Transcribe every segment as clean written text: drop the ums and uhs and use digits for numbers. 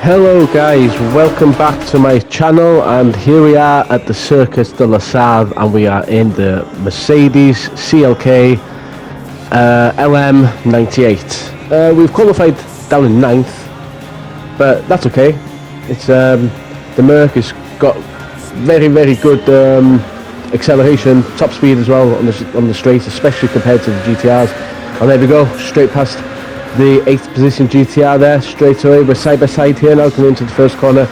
Hello guys, welcome back to my channel, and here we are at the Circus de la Save, and we are in the Mercedes CLK LM98. We've qualified down in 9th, but that's okay. It's the Merc has got very good acceleration, top speed as well on the straight, especially compared to the GTRs. And there we go, straight past the 8th position GTR there, straight away. We're side by side here now, coming into the first corner,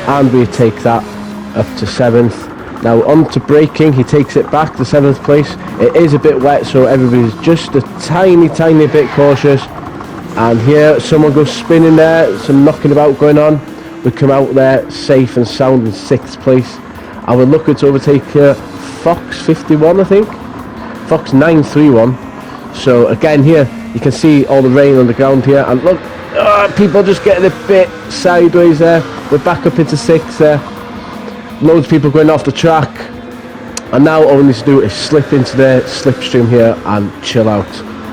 and we take that up to 7th. Now on to braking, he takes it back to 7th place. It is a bit wet, so everybody's just a tiny bit cautious. And here someone goes spinning there, some knocking about going on. We come out there safe and sound in 6th place, and we're looking to overtake Fox 51, I think, Fox 931. So again here you can see all the rain on the ground here, and look, people just getting a bit sideways there. We're back up into 6th there. Loads of people going off the track, and now all we need to do is slip into the slipstream here and chill out.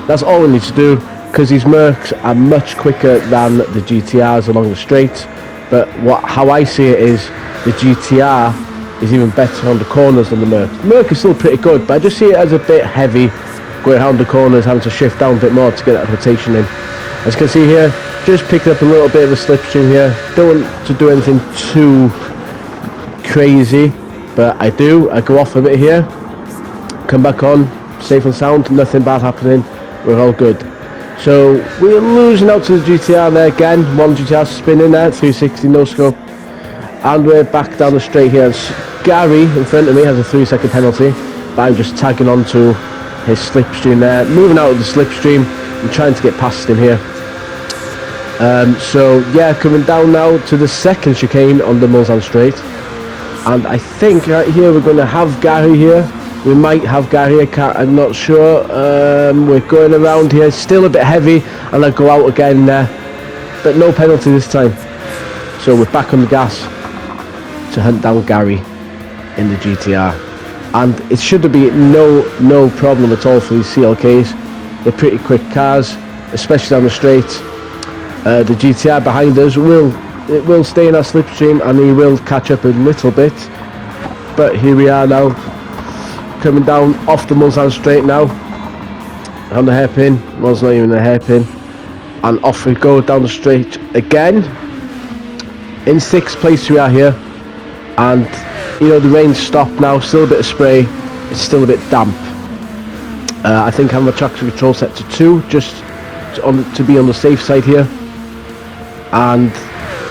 That's all we need to do, because these Mercs are much quicker than the GTRs along the straight. But how I see it is the GTR is even better on the corners than the Merc. The Merc is still pretty good, but I just see it as a bit heavy going around the corners, having to shift down a bit more to get that rotation in. As you can see here, just picked up a little bit of a slipstream here. Don't want to do anything too crazy, but I go off a bit here, come back on, safe and sound, nothing bad happening, we're all good. So we're losing out to the GTR there again, one GTR spinning there, 360 no scope, and we're back down the straight here. Gary in front of me has a 3-second penalty, but I'm just tagging on to his slipstream there, moving out of the slipstream and trying to get past him here. So yeah, coming down now to the second chicane on the Mulsanne straight, and I think right here we're going to have Gary here. We might have Gary, I'm not sure. We're going around here, still a bit heavy, and I go out again there, but no penalty this time. So we're back on the gas to hunt down Gary in the GTR. And it should be no problem at all for these CLKs. They're pretty quick cars, especially down the straight. The GTR behind us will stay in our slipstream, and he will catch up a little bit. But here we are now, coming down off the Mulsanne straight now, on the hairpin. Well, it's not even a hairpin, and off we go down the straight again. In 6th place we are here, and you know, the rain's stopped now, still a bit of spray, it's still a bit damp. I think I have my traction control set to 2, just to be on the safe side here. And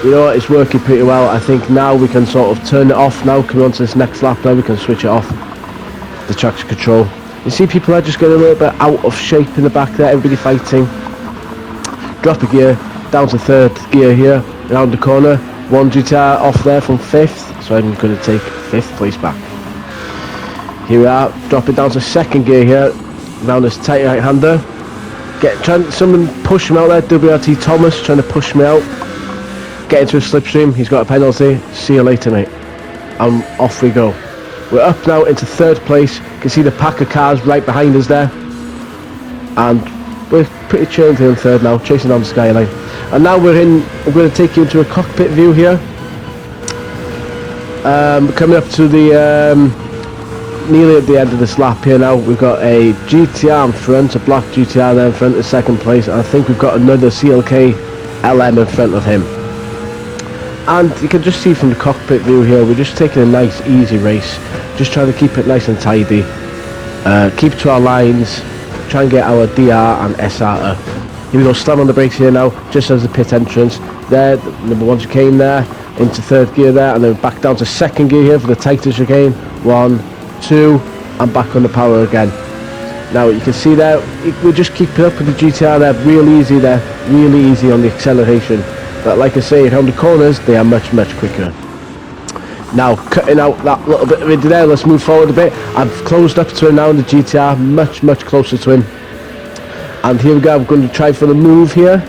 you know, it's working pretty well. I think now we can sort of turn it off now, coming on to this next lap now, we can switch it off, the traction control. You see people are just getting a little bit out of shape in the back there, everybody fighting. Drop a gear, down to 3rd gear here, around the corner. One GTR off there from 5th, so I'm going to take 5th place back. Here we are, dropping down to 2nd gear here, around this tight right-hander. Someone push him out there, WRT Thomas trying to push me out. Get into a slipstream, he's got a penalty, see you later mate. And off we go. We're up now into 3rd place, you can see the pack of cars right behind us there. And we're pretty chilled here in 3rd now, chasing down the skyline. And now I'm going to take you into a cockpit view here. Coming up to the nearly at the end of this lap here now. We've got a GTR in front, a black GTR there in front in 2nd place, and I think we've got another CLK LM in front of him. And you can just see from the cockpit view here, we're just taking a nice easy race, just trying to keep it nice and tidy, keep to our lines, try and get our DR and SR up. Here we go, slam on the brakes here now, just as the pit entrance. There, number 1 chicane there, into 3rd gear there, and then back down to 2nd gear here for the tightest chicane. 1, 2, and back on the power again. Now you can see there, we just keep it up with the GTR there, real easy there, really easy on the acceleration. But like I say, around the corners, they are much quicker. Now, cutting out that little bit of it there, let's move forward a bit. I've closed up to him now in the GTR, much closer to him. And here we go, I'm going to try for the move here.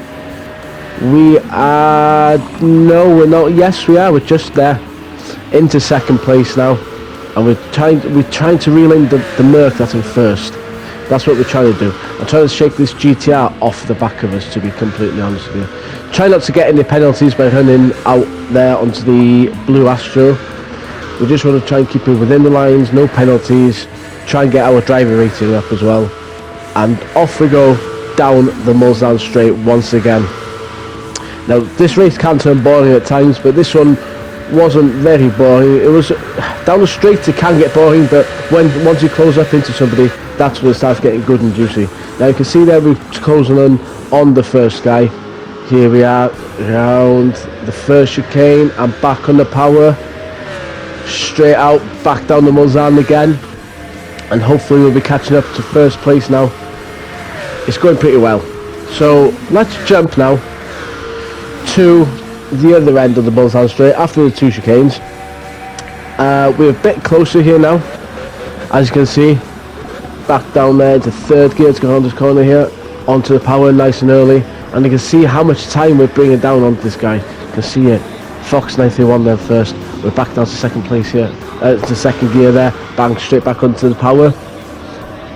We are, no we're not, yes we are, we're just there. Into 2nd place now. And we're trying to reel in the Merc that's in 1st. That's what we're trying to do. I'm trying to shake this GTR off the back of us, to be completely honest with you. Try not to get any penalties by running out there onto the blue Astro. We just want to try and keep it within the lines, no penalties, try and get our driver rating up as well. And off we go down the Mulsanne Straight once again. Now this race can turn boring at times, but this one wasn't very boring. It was down the straight, it can get boring, but once you close up into somebody, that's when it starts getting good and juicy. Now you can see there we're closing on the first guy. Here we are round the first chicane and back on the power. Straight out, back down the Mulsanne again, and hopefully we'll be catching up to first place now. It's going pretty well. So let's jump now to the other end of the Mulsanne Straight after the 2 chicanes. We're a bit closer here now, as you can see. Back down there into third gear to go around this corner here, onto the power nice and early, and you can see how much time we're bringing down on this guy. You can see it. Fox 91 there first. We're back down to second place here, to second gear there, bang straight back onto the power,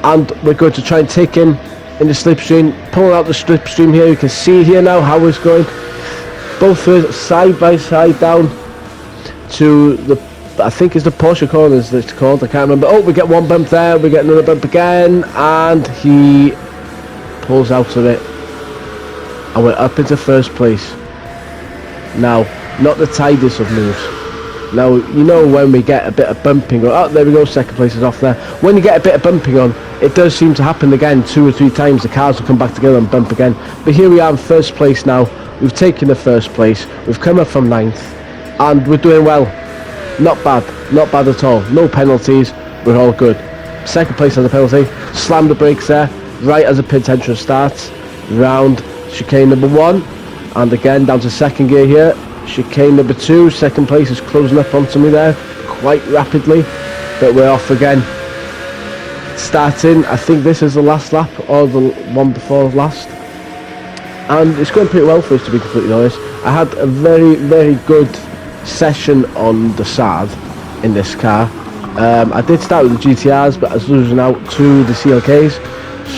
and we're going to try and take in the slipstream, pulling out the slipstream here. You can see here now how it's going, both side by side down to the, I think it's the Porsche corners it's called, I can't remember. Oh, we get one bump there, we get another bump again, and he pulls out of it, and we're up into first place. Now, not the tidiest of moves. Now, you know when we get a bit of bumping on, oh, there we go, second place is off there. When you get a bit of bumping on, it does seem to happen again 2 or 3 times. The cars will come back together and bump again. But here we are in first place now. We've taken the first place. We've come up from 9th, and we're doing well. Not bad at all. No penalties, we're all good. Second place on the penalty. Slam the brakes there, right as the pit entrance starts. Round chicane number 1, and again down to second gear here. Chicane number 2, second place is closing up onto me there quite rapidly, but we're off again. Starting, I think this is the last lap or the one before last, and it's going pretty well for us, to be completely honest. I had a very good session on the SAD in this car. I did start with the GTRs, but I was losing out to the CLKs,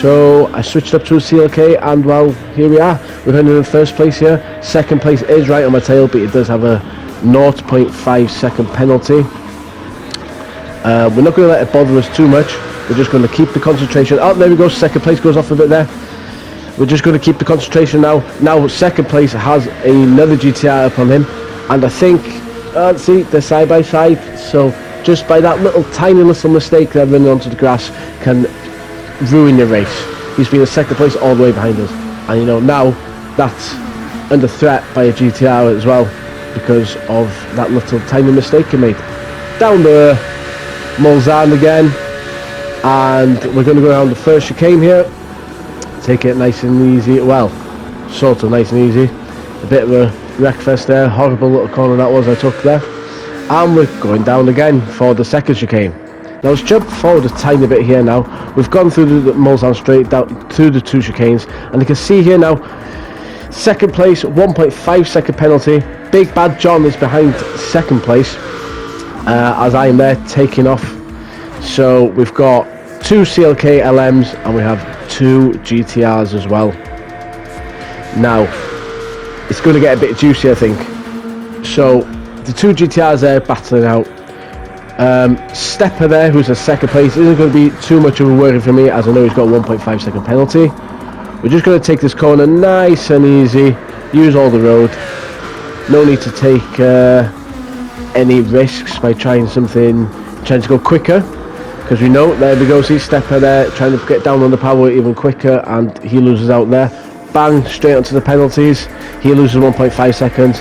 so I switched up to a CLK, and well, here we are. We're running in first place here. Second place is right on my tail, but it does have a 0.5 second penalty. We're not going to let it bother us too much. We're just going to keep the concentration. Oh, there we go, second place goes off a bit there. We're just going to keep the concentration now. Now second place has another GTR up on him, and I think, see, they're side by side, so just by that tiny little mistake there running onto the grass can ruin your race. He's been in second place all the way behind us, and you know, now that's under threat by a GTR as well because of that little tiny mistake he made. Down the Mulsanne again, and we're going to go around the first chicane here, take it nice and easy. Well, sort of nice and easy. A bit of a wreckfest there, horrible little corner that was I took there, and we're going down again for the second chicane. Now let's jump forward a tiny bit here now. We've gone through the Mulsanne Straight down through the 2 chicanes, and you can see here now, second place, 1.5 second penalty. Big Bad John is behind second place, as I am there taking off. So we've got 2 CLK LMs and we have 2 GTRs as well. Now it's going to get a bit juicy, I think. So the 2 GTRs there battling out. Stepper there, who's in second place, isn't going to be too much of a worry for me, as I know he's got a 1.5 second penalty. We're just going to take this corner nice and easy, use all the road. No need to take any risks by trying to go quicker, because we know, there we go, see Stepper there trying to get down on the power even quicker, and he loses out there. Bang, straight onto the penalties. He loses 1.5 seconds.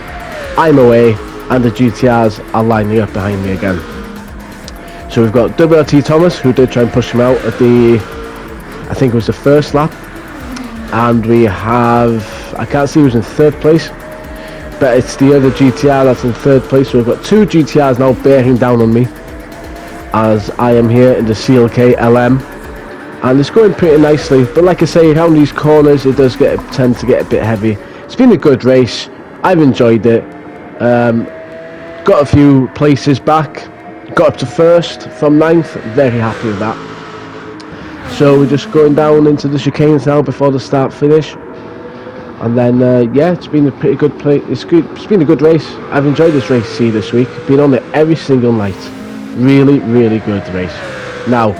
I'm away, and the GTRs are lining up behind me again. So we've got WRT Thomas, who did try and push him out at the, I think it was the first lap, and we have, I can't see who's in third place, but it's the other GTR that's in third place. So we've got 2 GTRs now bearing down on me as I am here in the CLK LM, and it's going pretty nicely, but like I say, around these corners it does tend to get a bit heavy. It's been a good race, I've enjoyed it. Got a few places back, got up to first from 9th, very happy with that. So we're just going down into the chicanes now before the start finish. And then yeah, it's been a pretty good play. It's been a good race. I've enjoyed this race this week. Been on it every single night. Really good race. Now,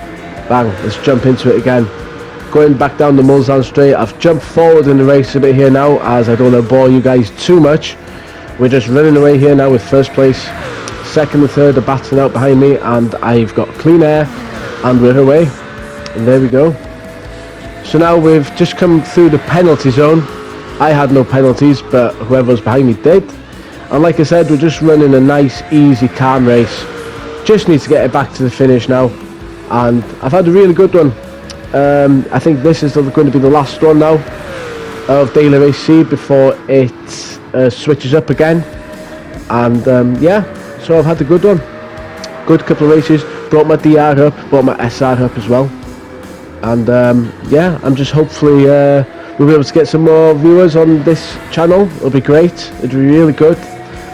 bang, let's jump into it again. Going back down the Mulsanne Straight. I've jumped forward in the race a bit here now, as I don't want to bore you guys too much. We're just running away here now with first place. Second and third are battling out behind me, and I've got clean air, and we're away. And there we go. So now we've just come through the penalty zone. I had no penalties, but whoever was behind me did. And like I said, we're just running a nice, easy, calm race. Just need to get it back to the finish now. And I've had a really good one. I think this is going to be the last one now of Daily Race C before it switches up again. And yeah, so I've had a good one. Good couple of races. Brought my DR up, brought my SR up as well. And yeah, I'm just hopefully we'll be able to get some more viewers on this channel. It'll be great. It'll be really good.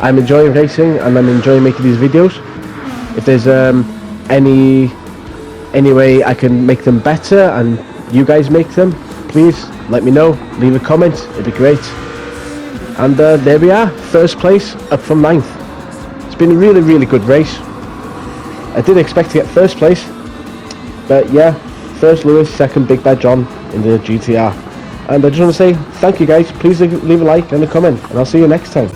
I'm enjoying racing and I'm enjoying making these videos. If there's any way I can make them better and you guys make them, please let me know. Leave a comment. It'd be great. And there we are. First place, up from 9th. It's been a really good race. I didn't expect to get first place, but yeah, first Lewis, second Big Bad John in the GTR. And I just want to say thank you guys. Please leave a like and a comment, and I'll see you next time.